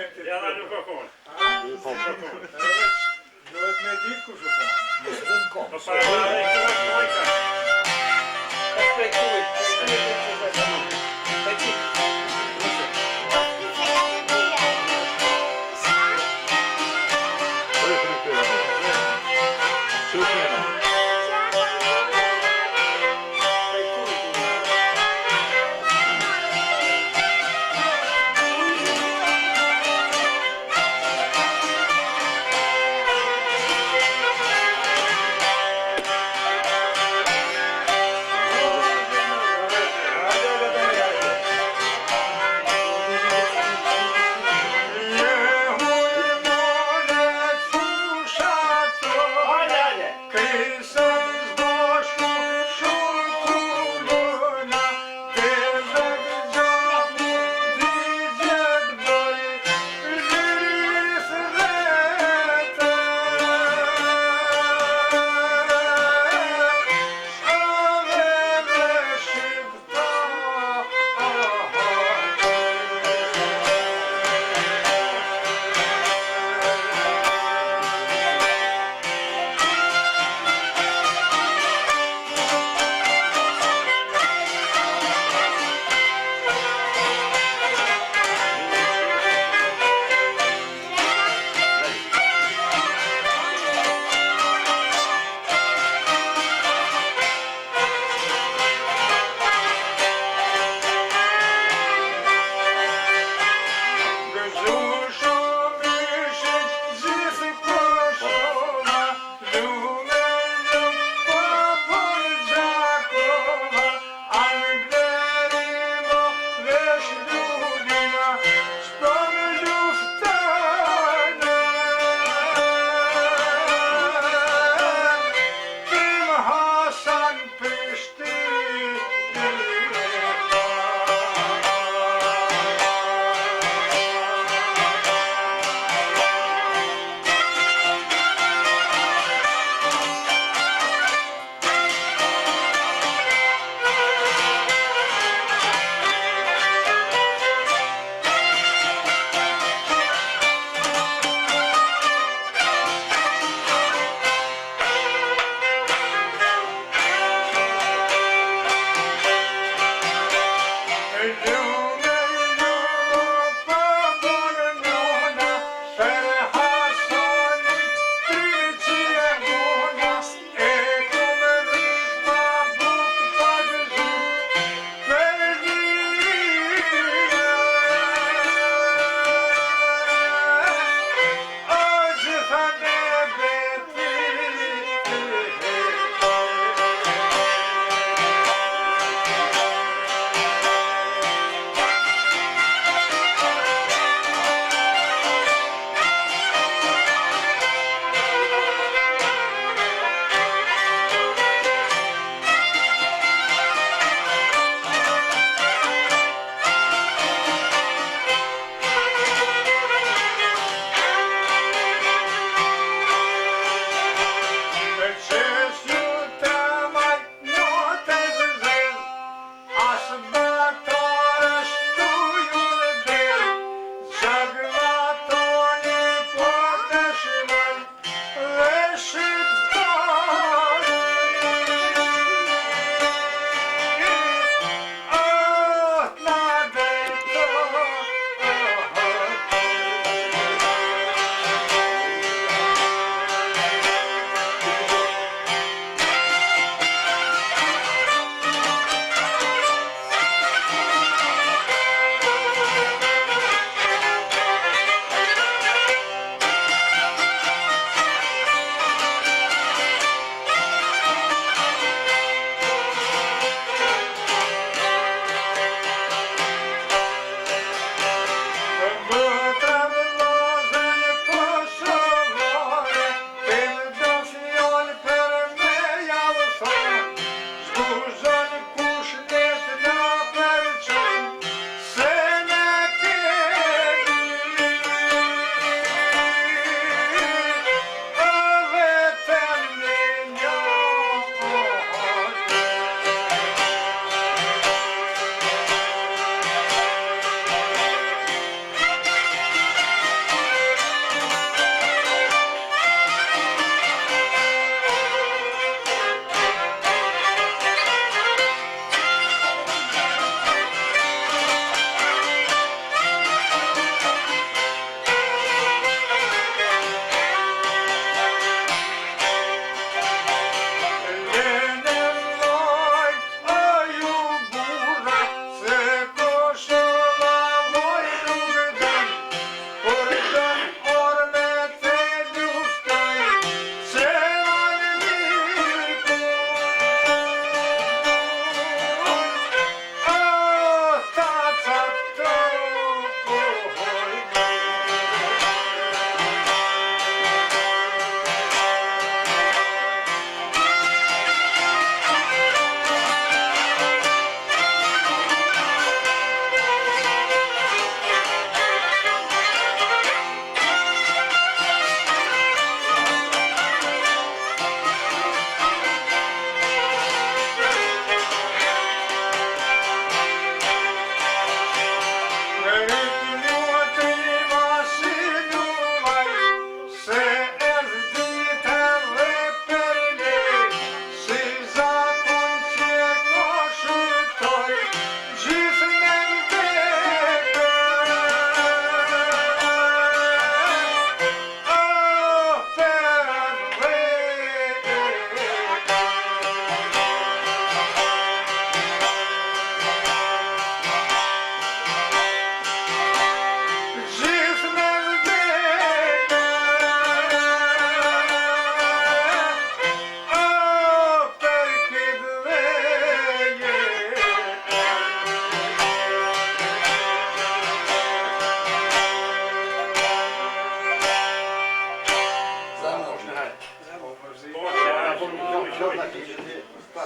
momentit. Ja, nuk ka kohë. Duhet me ditë kush u thonë. Po para e kohë ka.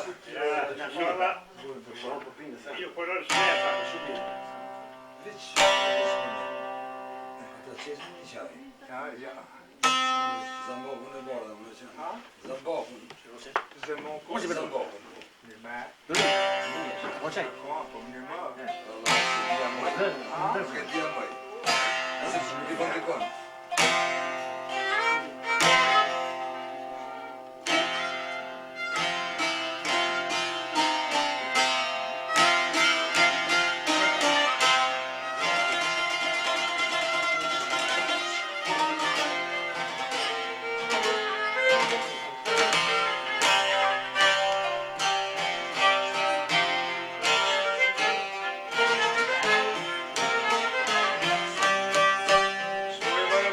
inshallah. Io quello è scelta. Zambokun e bora, më qenë. Zambokun. Zemon Mos i bëton bokun. Nima. Hoqaj. Kompo, nima. Allah, si dia moj. Che dia moj. Di con. Sulejman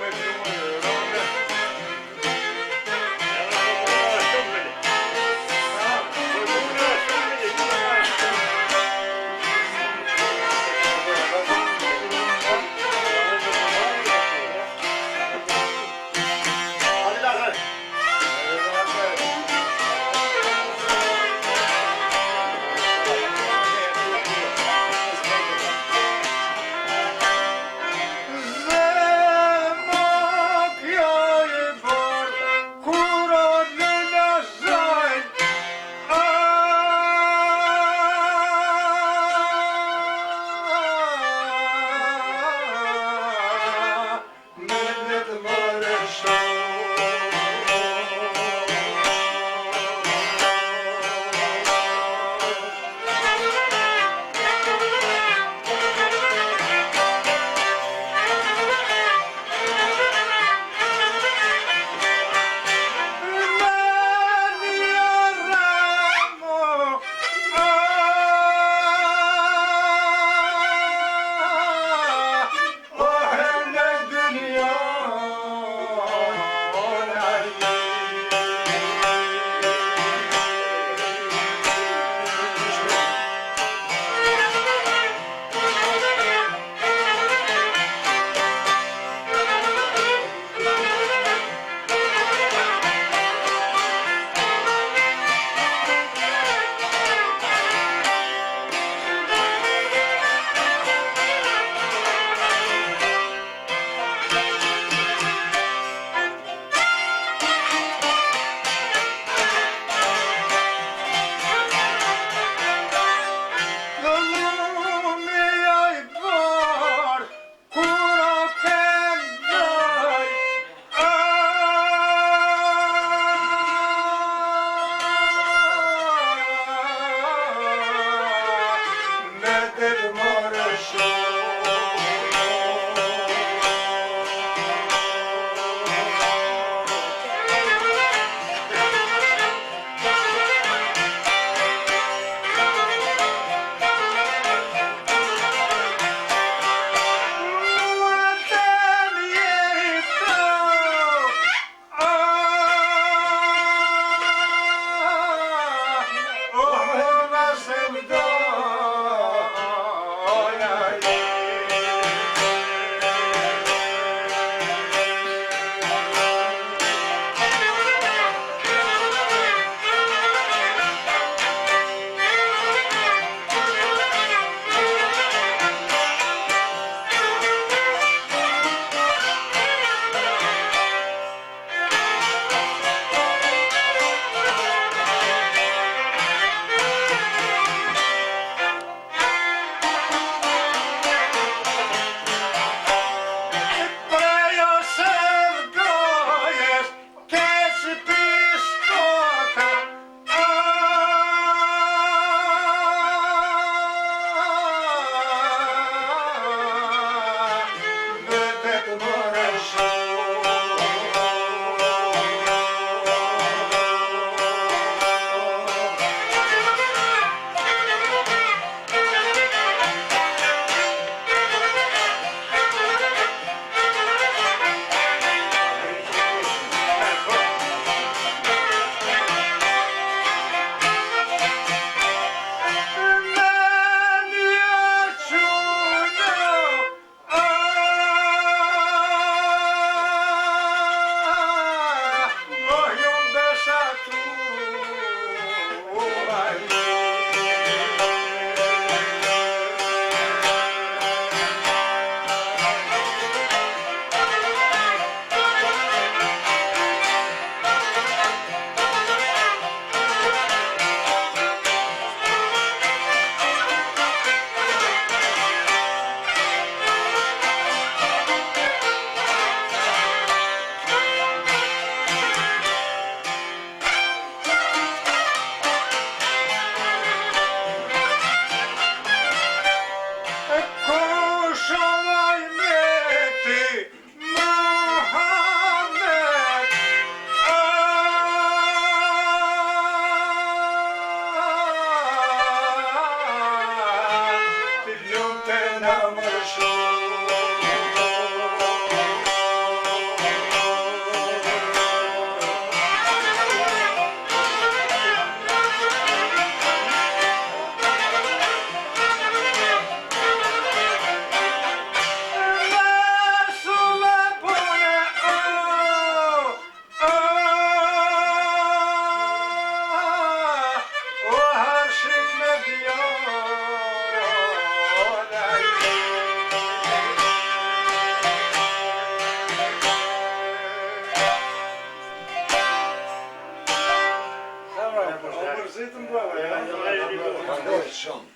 shumë.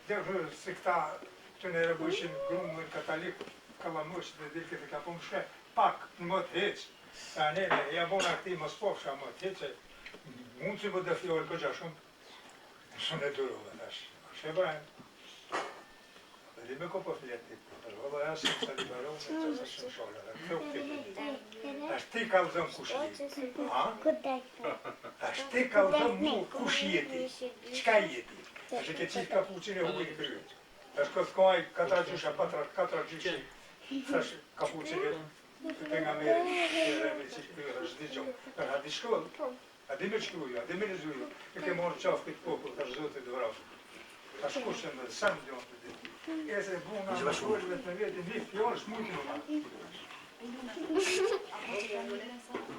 Dhe se këta të në rëbëshin grumën katalik, kalamush dhe dhe këtë ka po më shke, pak në më të heqë. Ta nene, ja bona këti më spofsha më të heqë, mund që më dhe fjallë këgja shumë e durove tash. Shë bëjnë. Dhe di me ko po fletit, dhe asë sa liberohë në që sa shumë sholë, dhe këtë këtë këtë. Tash ti ka vëzëm kush jeti. Tash ti ka vëzëm mu kush jeti, qka jeti. Tash e ke qitë kapuqin e hujnë kryet. Tash këtë kohaj katra gjysha, katra gjyshi, tash kapuqin e të nga meri, e me qitë kryet, tash di gjohë. Tash a di shkollë, a di me shkruju, a di me rizuju, e ke morë qafë këtë popull, tash zotit dhe vrafë. Tash kushën dhe samë gjohë të ditë. E se buna më shkollëve të vetin, një fjallë shmujtë në ma.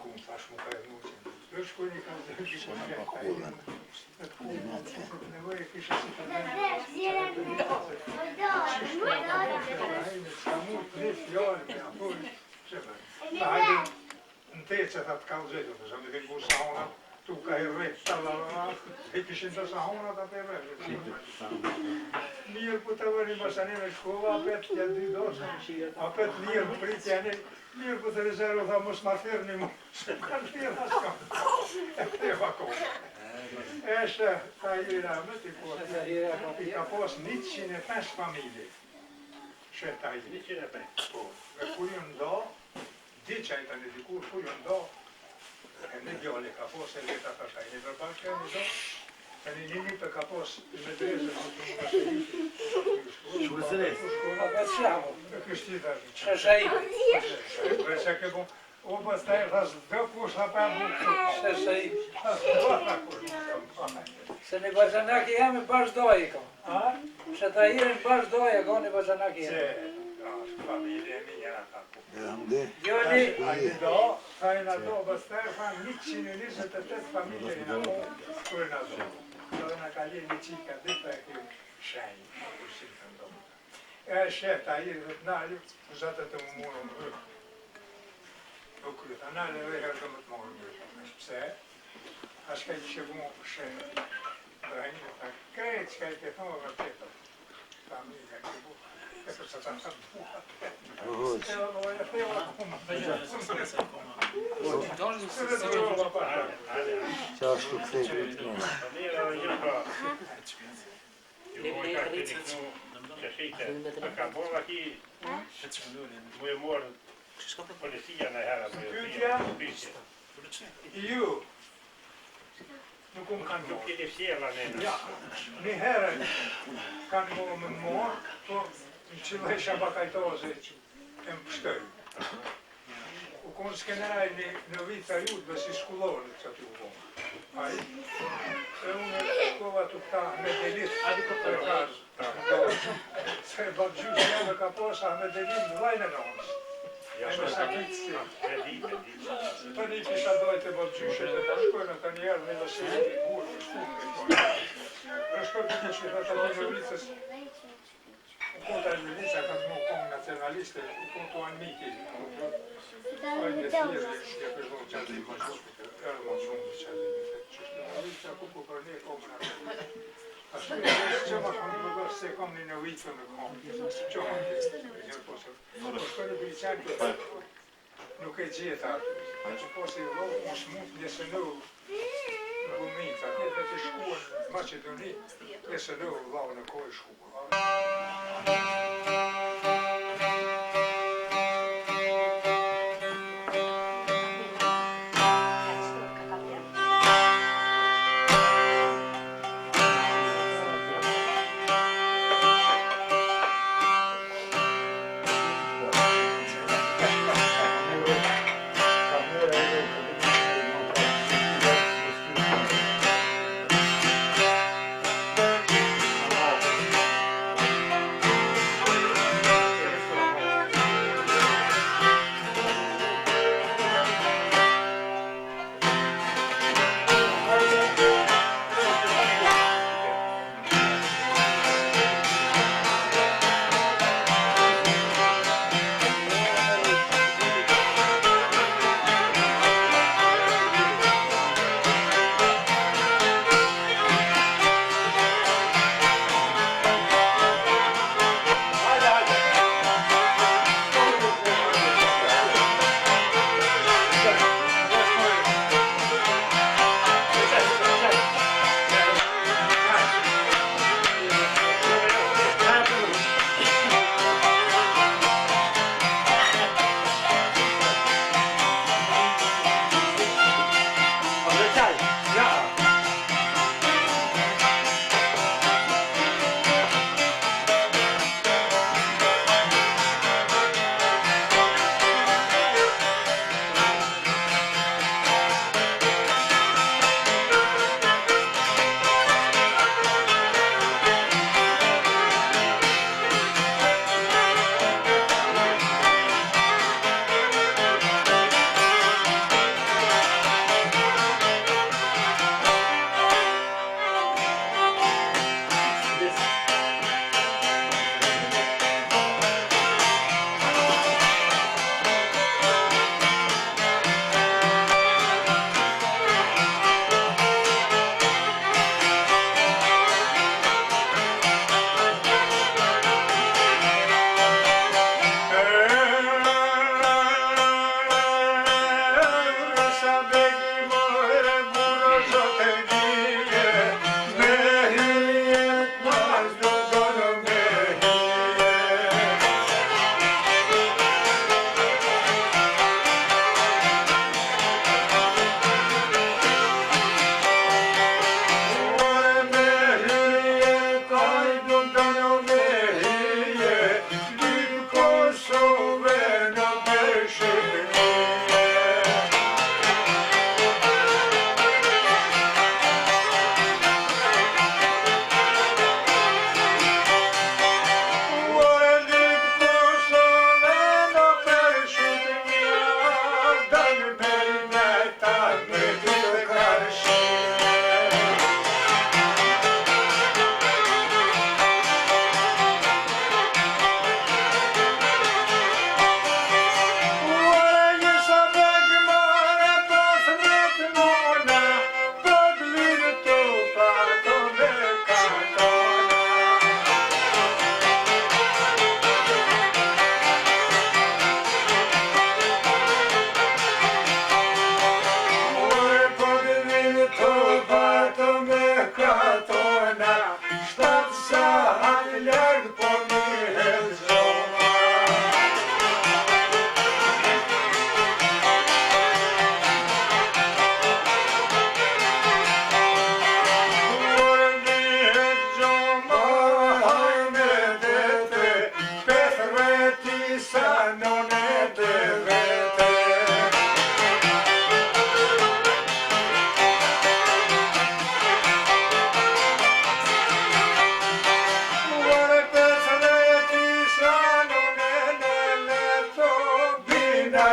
Kumë tash mu ka e muqin. Në shkojnë ka zërë kishë në gjekë. Nevoj e kishë si të nëmë. Ska mujtë një fjallë me apurë. Ta hajde në te që ta të kalëgjetu, përsa me të ngu sahona, tu ka i rejtë, talalala, e kishin të sahona ta të i rejtë. Mirë për të vëri mësani me shkolla, apet t'ja dy dosën, apet mirë për pritja një, mirë për të rezervu, tha mos ma firë një mu, se kanë firë në shkam, e vakon. Eshte, ta i rame t'i koti, i ka pos 105 familje, shë ta i. 105. Dhe kur ju ndo, di që i të një dikur, kur ju ndo, e në gjalli ka pos e leta të shaj, një përbashke e një do, e një për ka pos me drezë, Shurësëres. Kështita. Shashai. Vese ke bon, o pas taj ras dhe kush hapa bukë. Shashai. Se në Bazanaki jam e bashkëdoj ka. Që ta irin bashkëdoj ka në Bazanaki jam. Se, familje e minja në tako. Gjoni. A një do, ta i në do, pas taj fan 128 familje i në do, kërë në do. Do në kalje një qika dhita e kjo shenjë, kërësit të ndonë. E shetë a i dhe të nalë, zatë të më morë më rrë. Nuk krytë, a nalë dhe herë të më të morë më rrë. Pse? A shka i që më shenë, brajnë, ta krejtë shka i të thonë vërtetër. Familja që bu, e përsa ta të buha. E o në e theva akuma. Se dhe të rrëva pa. Qashtu këthejtë të njënë. Ka borë aki, mu e morë policia në herë. Pytja? Ju, nuk unë kanë Nuk morë. i sjela në Ja, një herën kanë morë më morë, po në qëllë e shabakajtoze e më pështëj. U konë s'kenera në vita jutë bësi shkullonë që aty u konë. Ai, e unë shkova të këta me delit, të kazë. Se babgjysh jeme ka posa me delit në vajnë në onës. E me sakit si. Të një kisha dojtë e babgjyshe të të shkojnë të njerë me lësirë të burë, shkumë. Në shkojnë të që të të një vicës, u konta një vica ka të më konë nacionaliste, u kontu anë miki. Ajde thjerë, e përdo që atë i më shumë, e më shumë që atë i më shumë. Që ku për një komë në atë. A shkujë që ma shumë më dërë se kom një në vitë në komë. Që kom një posër. Po shkojnë Briqenë të nuk e gjitha. Që posë i rohë më shmut njësë në Rumita. Këtë të shkuën në Macedoni, njësë në lau në kohë shkuën.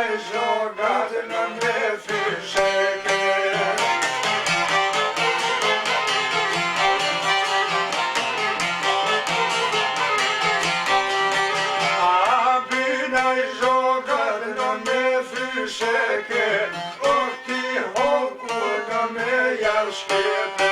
i zhogat në me fysheke. A bina i zhogat në me fysheke, o ti hoku në me jarë shkepe.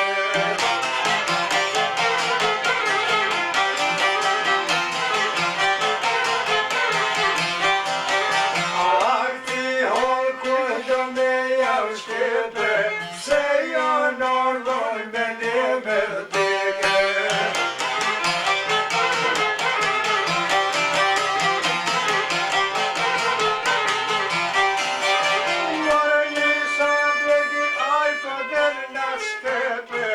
Se janë ardhën me një mërtike. Mërë njësa blegi ajto del në shkepe,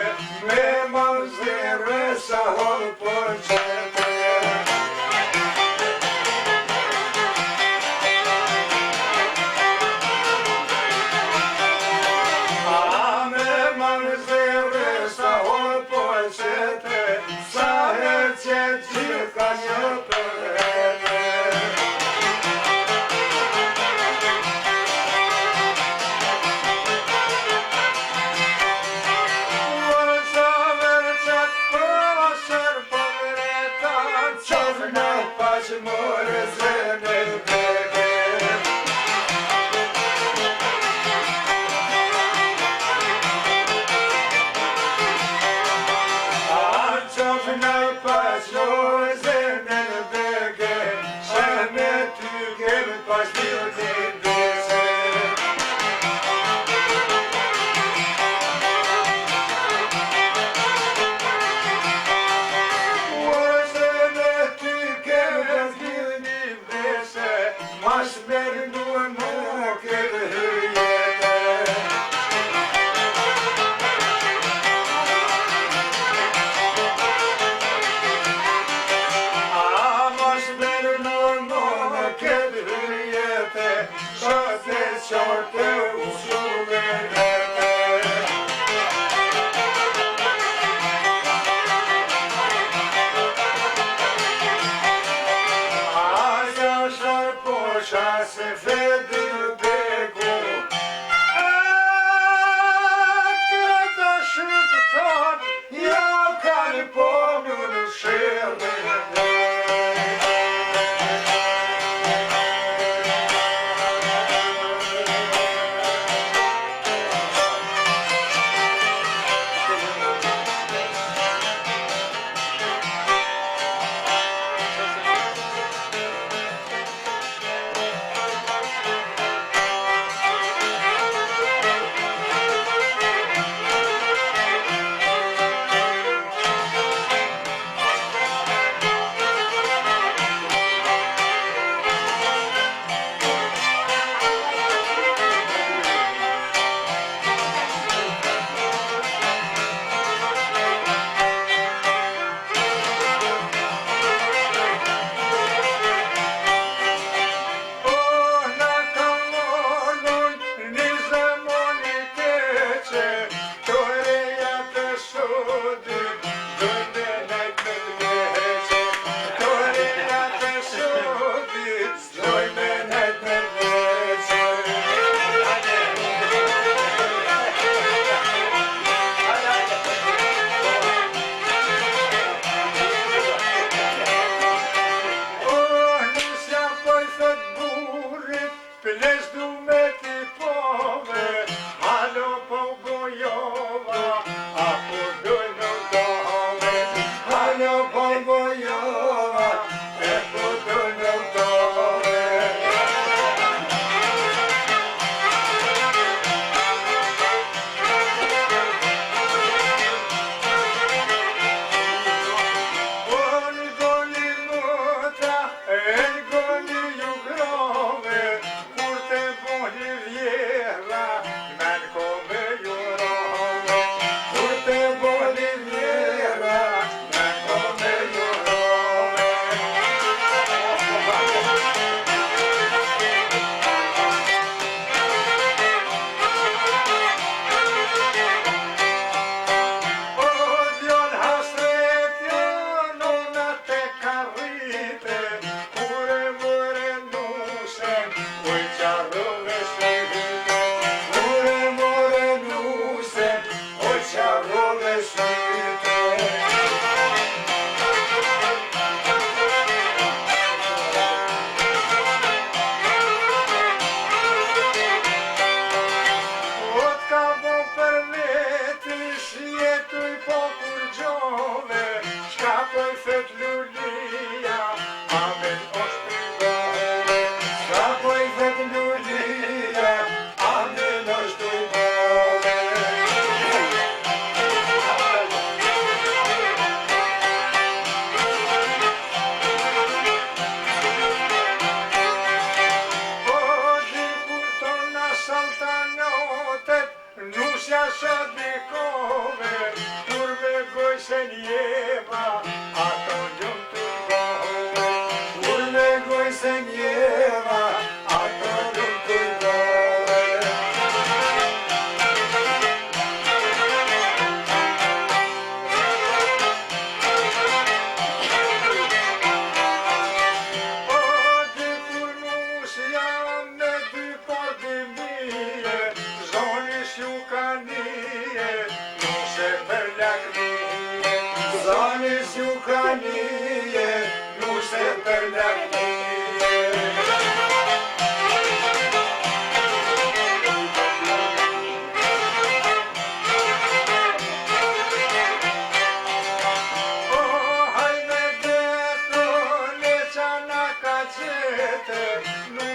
me mëzire sa hëllë për qepe. Sa herë që gjitha një përrete. Uërë sa verë që përra shërë përreta, qofë në paqë mërë zënë beke. Qofë në paqë mërë zënë beke, që me ty kemë paqë një të bese. Mas beri duhe më këtë hyjete. Mas beri duhe më këtë hyjete, shate qarte u shumë vete. Se fedi begu, këta shqiptar, ja kanë ponu në shërë.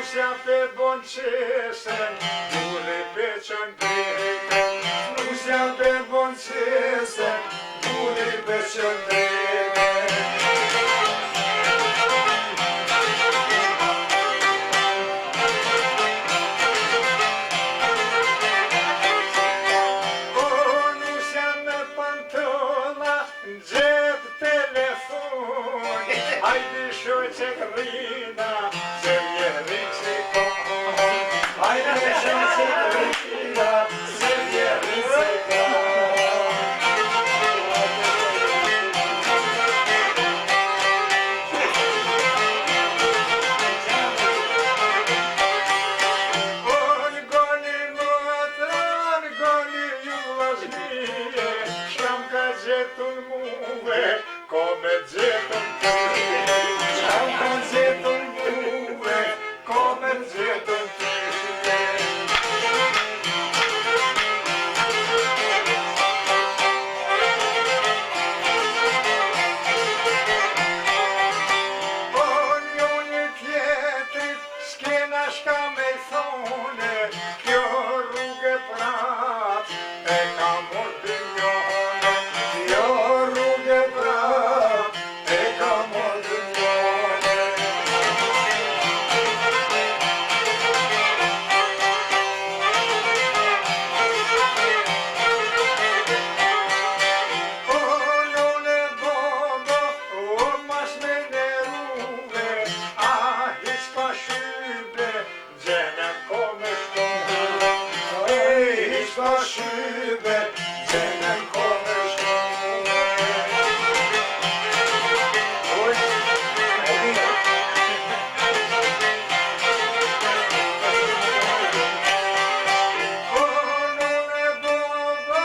Nusja pe bon qesën, dure pe qën drejten. Nusja pe bon qesën, dure pe qën drejten. O, nusja me pantolla, gjep telefon. Hajde shoqe rrina, se vjeri si kon. Hajde shoqe rrina, se vjeri si kon. Oj, goni motran, goni ju vllaznie, shkam ka gjetur muve, ko me gjetur tyje. Shkam ka gjetur muve, ko me gjetur tyje. O, njoni tjetrit, s'kena shka me thone, kjo rrugë prap, e ka mor dynjone. Kjo rrugë prap, e ka mor dynjone. O, njone bobo, o mas me neruve, a hiç pa shybe, gjenem ko me shtuve. Hiç pa shybe, gjenem ko me shtuve. Oj, e vina. O, nune bobo,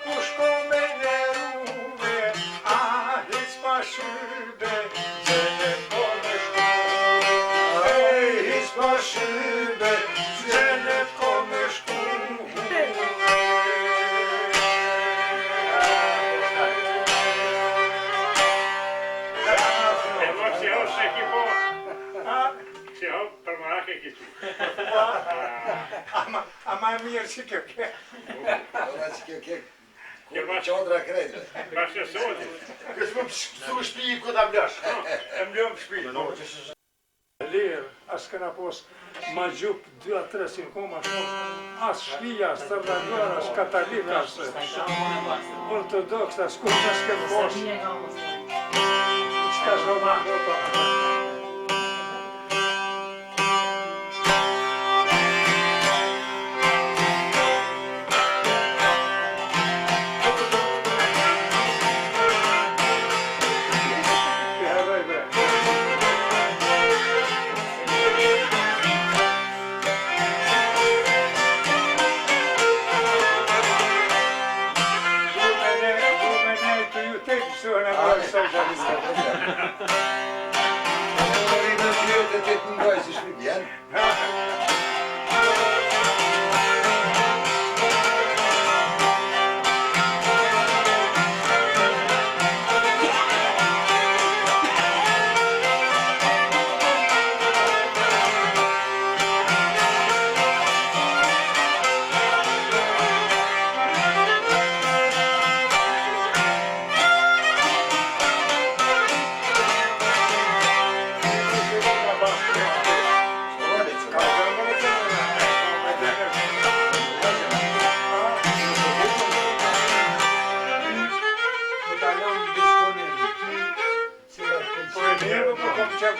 kush ko me neruve, a hiç pa shybe, gjenem ko me shtuve. Hiç pa shybe, gjenem ko me E mo si ho se ki po, si ho për marake ki që. Ama mirë që kjo ke. Ora që kjo ke qodra krejtë. Bashkë sotë. Kësë më pështu shpi ku ta mlash. E mlëm shpi. Lirë, as këna pos ma gjup 2-3 koma shumë, as shkia, as tërdangër, as katalik, as ortodoks, as kur që s'kem pos. Qka shë ma ndoto.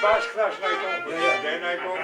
Bashkë thash na i tonë, dhe na i tonë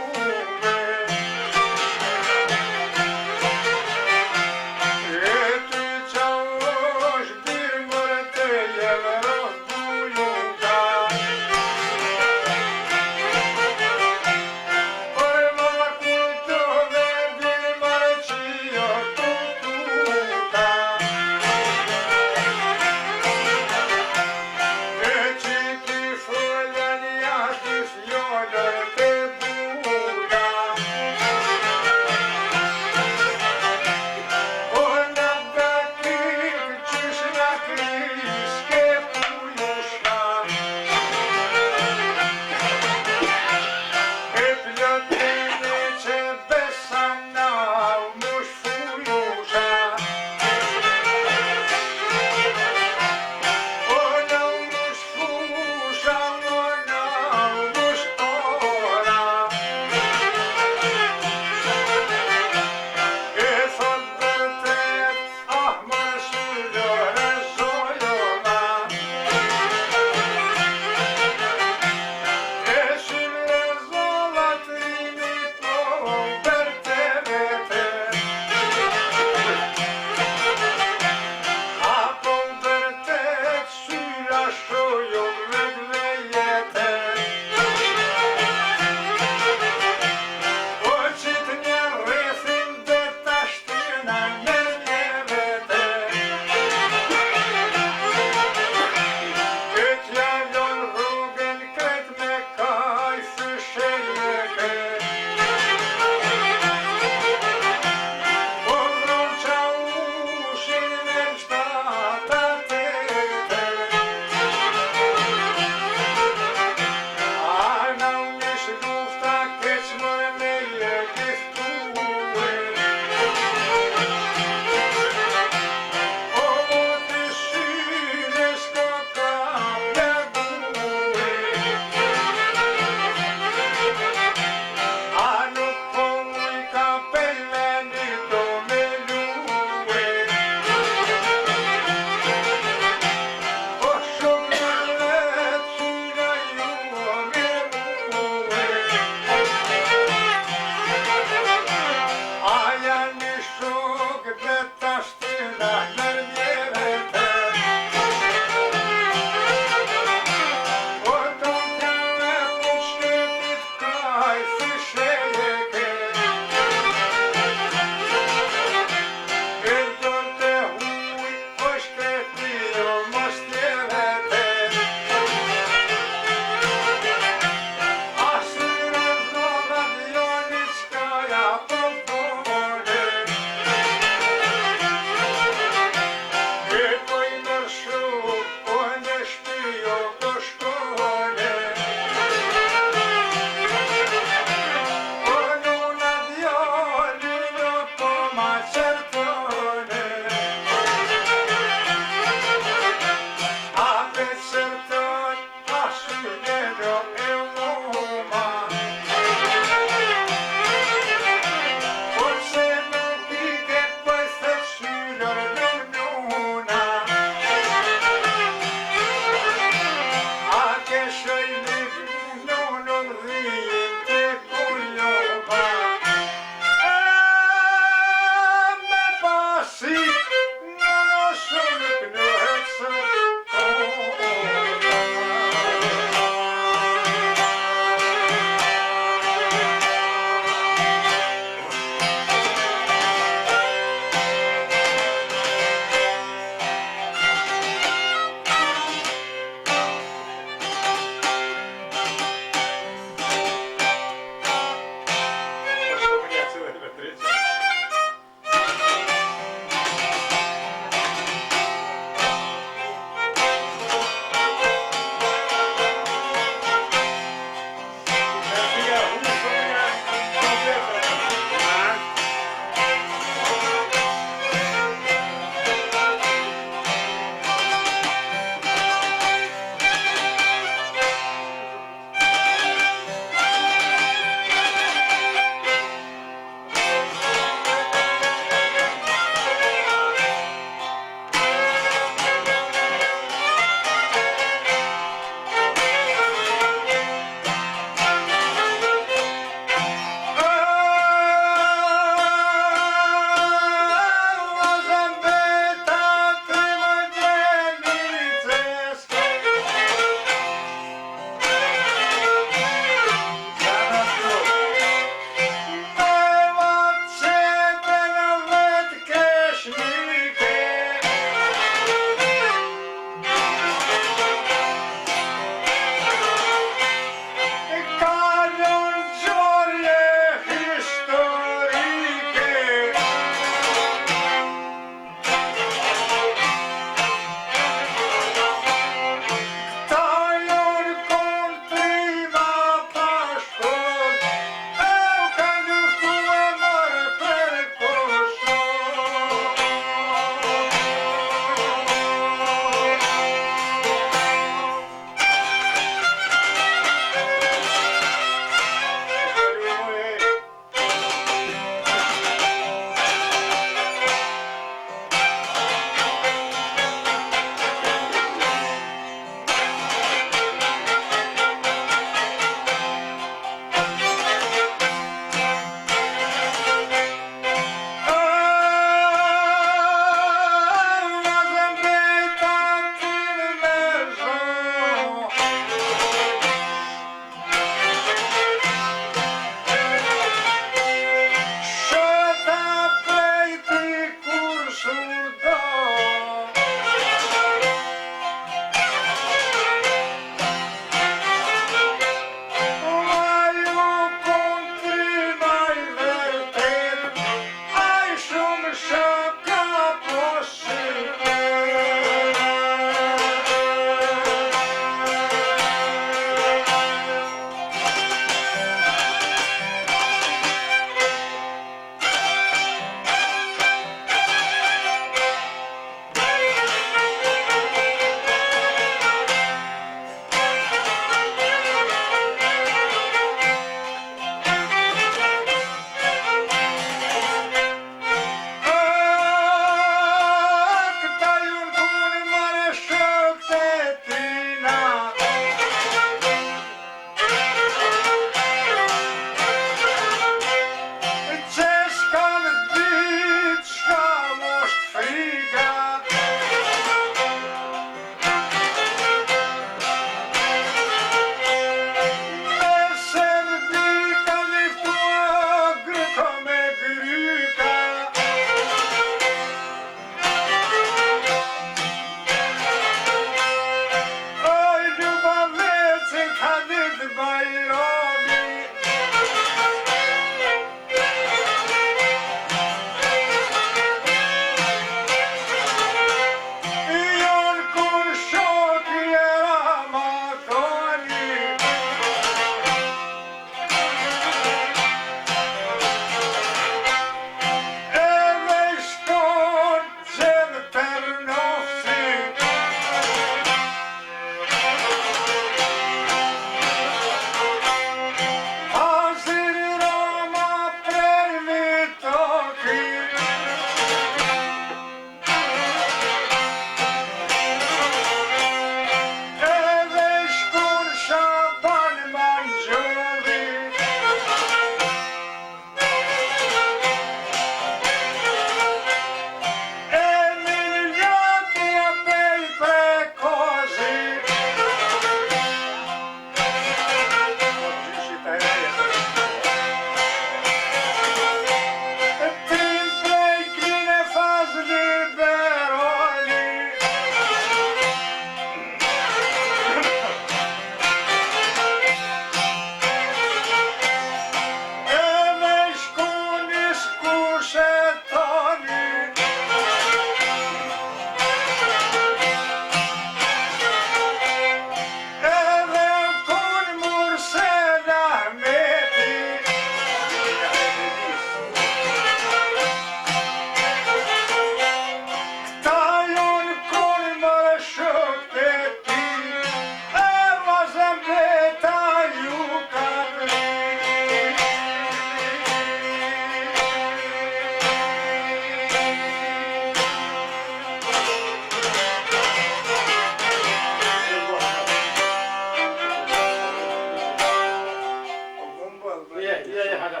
hada.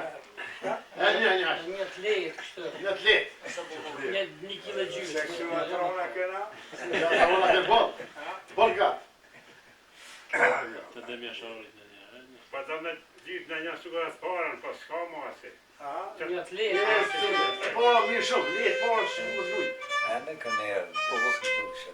Një hash. Një të lejët kështu. Një të letë. Një kilo gjysë. Se kështu atrona këna. Ja, ona ke bol. Bol ka. Të dhe mja shorit në një. Pa të me gjithë në një sugarat parën, po s'ka mu asi. Një të lejët. Po, mirë shumë, letë, po, shumë më zluj. Në kënerë, po vësë të dushë.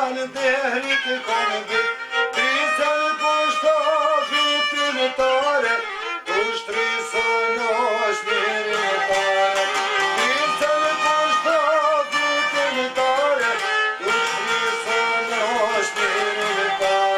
kanë dehrit kanë bit, trisën po shtafit të në tare, të shtrisën është një tare. Trisën po shtafit të në tare, të shtrisën është një tare.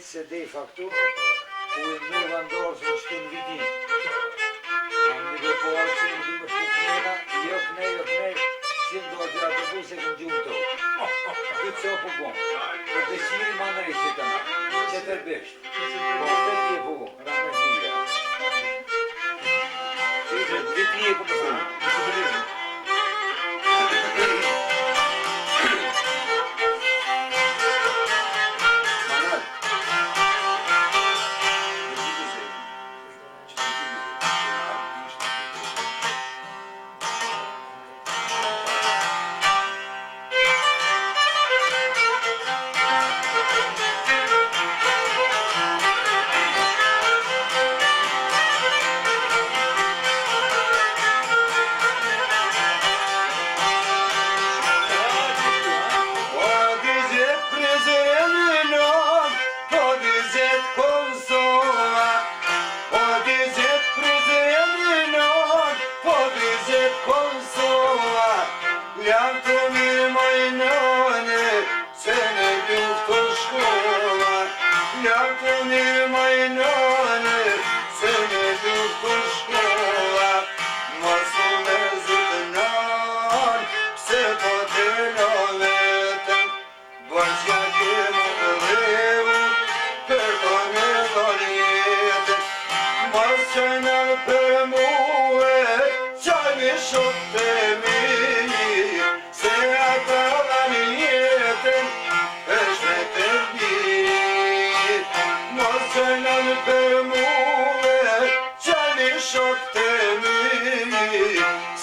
CD faktur, ku e nulla ndorë në shtunë vitin. Në dhe po arë që në dhimë shkuknera, jo kënej, si ndo dhe atë bu se këmë gjumë to. Këtë që po bon, për të qiri ma nëjë që të na, që të rbesht. Po të tje po, rame zhira. Dhe tje po të thonë, në të bëllë. për muë qajmi shok të mi se ata dhani jetën është me të mirë mos qajnën për muë qajmi shok të mi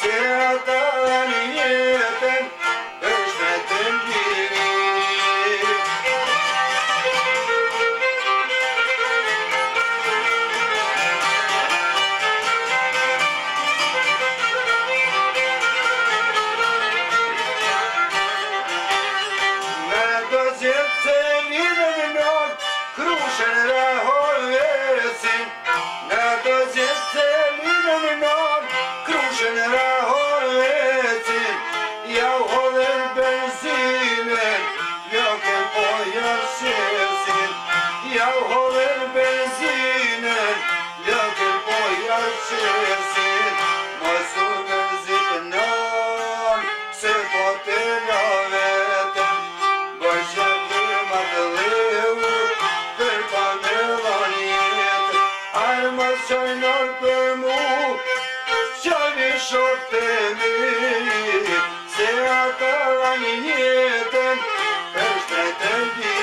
se ata dhani jetën është me të mirë Krushen rahor vesin Nga të zjetë se lidhe në nërë Krushen rahor vesin Ja u hodhen benzinen Ljoken po jarshesin Ja u hodhen benzinen Ljoken po jarshesin Mos u gëzit nën Se po të la vetën Bërshë gjëma të levur Mos qajnor për mu, qajni shok të mi Se ata dhani jetën, është të të